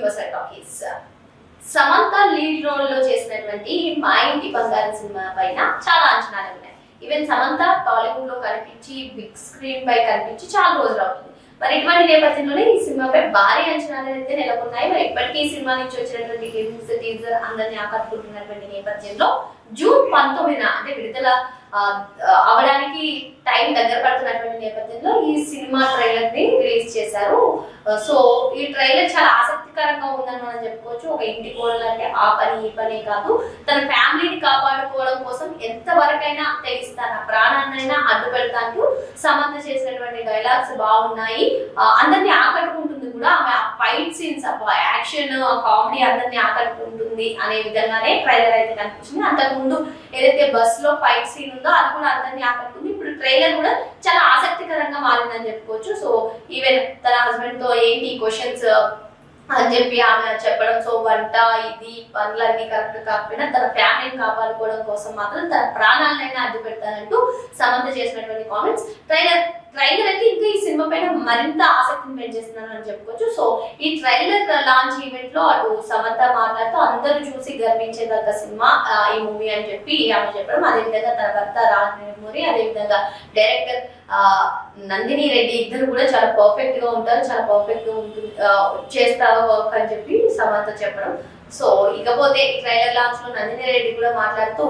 Universal Talkies. Samantha lead role లో చేసినటువంటి మా ఇంటి బంగారం సినిమా పైన చాలా అంచనాలు ఉన్నాయి. ఈవెన్ సమంత టాలీవుడ్ లో కనిపించి బిగ్ స్క్రీన్ పై కనిపించి చాలా రోజులు అవుతుంది. మరి ఇటువంటి నేపథ్యంలోనే ఈ సినిమాపై భారీ అంచనాలు అయితే నెలకొన్నాయి. మరి ఇప్పటికీ ఈ సినిమా నుంచి వచ్చినటువంటి గ్లిమ్స్, టీజర్ అందరినీ ఆకట్టుకుంటున్నటువంటి నేపథ్యంలో జూన్ 19న అంటే విడుదల అవడానికి టైం దగ్గర పడుతున్నటువంటి నేపథ్యంలో ఈ సినిమా ట్రైలర్ ని రిలీజ్ చేశారు. సో ఈ ట్రైలర్ చాలా ఆసక్తికరంగా ఉందని మనం చెప్పుకోవచ్చు. ఒక ఇంటి కోడలు అంటే ఆ పని ఈ పని కాదు, తన ఫ్యామిలీని కాపాడుకోవడం కోసం ఎంత వరకైనా తెగిస్తాను, ప్రాణాన్నైనా అడ్డు పెడతాను. సమంత చేసినటువంటి డైలాగ్స్ బాగున్నాయి, అందరినీ ఆకట్టుకుంటుంది కూడా. ఆమె ఫైట్ సీన్స్, యాక్షన్, కామెడీ అందరినీ ఆకట్టుకుంటుంది అనే విధంగానే ట్రైలర్ అయితే కనిపించింది. అంతకుముందు ఏదైతే బస్ లో ఫైట్ సీన్ ఉందో అది కూడా అందరినీ ఆకట్టుకుంది. ఇప్పుడు ట్రైలర్ కూడా చాలా ఆసక్తికరంగా మారిందని చెప్పుకోవచ్చు. సో ఈవెన్ తన హస్బెండ్ తో ఏంటి క్వశ్చన్స్ అని చెప్పి ఆమె చెప్పడం, సో వంట ఇది పనులన్నీ కరెక్ట్ కాకపోయినా తన ఫ్యామిలీని కాపాడుకోవడం కోసం మాత్రం తన ప్రాణాలనైనా అడ్డు పెడతానంటూ సమంత చేసినటువంటి కామెంట్స్. ట్రైలర్ అయితే ఇంకా ఈ సినిమా పైన మరింత ఆసక్తిని పెంచేస్తున్నాను అని చెప్పుకోవచ్చు. సో ఈ ట్రైలర్ లాంచ్ ఈవెంట్ లో అటు సమంత మాట్లాడుతూ అందరూ చూసి గర్వించేదగ్గ సినిమా ఈ మూవీ అని చెప్పి ఆమె చెప్పడం, అదేవిధంగా తన భర్త రాజమౌళి, అదేవిధంగా డైరెక్టర్ నందిని రెడ్డి ఇద్దరు కూడా చాలా పర్ఫెక్ట్ గా ఉంటారు, చాలా పర్ఫెక్ట్ గా ఉంటుంది చేస్తారు వర్క్ అని చెప్పి సమంత చెప్పడం. సో ఇకపోతే ట్రైలర్ లాంచ్ లో నందిని రెడ్డి కూడా మాట్లాడుతూ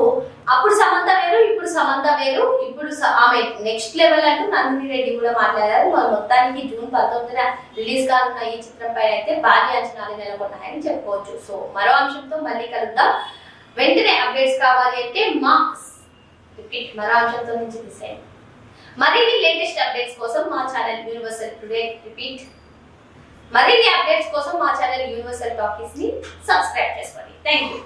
అప్పుడు సమంత వేరు, ఇప్పుడు సమంత వేరు, ఇప్పుడు ఆమె నెక్స్ట్ లెవెల్ అంటూ నందిని రెడ్డి కూడా మాట్లాడారు. మొత్తానికి జూన్ 19న రిలీజ్ కానున్న ఈ చిత్రం పైన అయితే భారీ అంచనాలు నెలకొన్నాయని చెప్పుకోవచ్చు. సో మరో అంశంతో మళ్ళీ కలుద్దాం. వెంటనే అప్డేట్స్ కావాలి అంటే మరో అంశంతో నుంచి తీసేయండి. మరిన్ని లేటెస్ట్ అప్డేట్స్ కోసం మా ఛానల్ యూనివర్సల్ టుడే మరిన్ని అప్డేట్స్ కోసం మా ఛానల్ యూనివర్సల్ టాకీస్ ని సబ్స్క్రైబ్ చేసుకోండి. Thank you.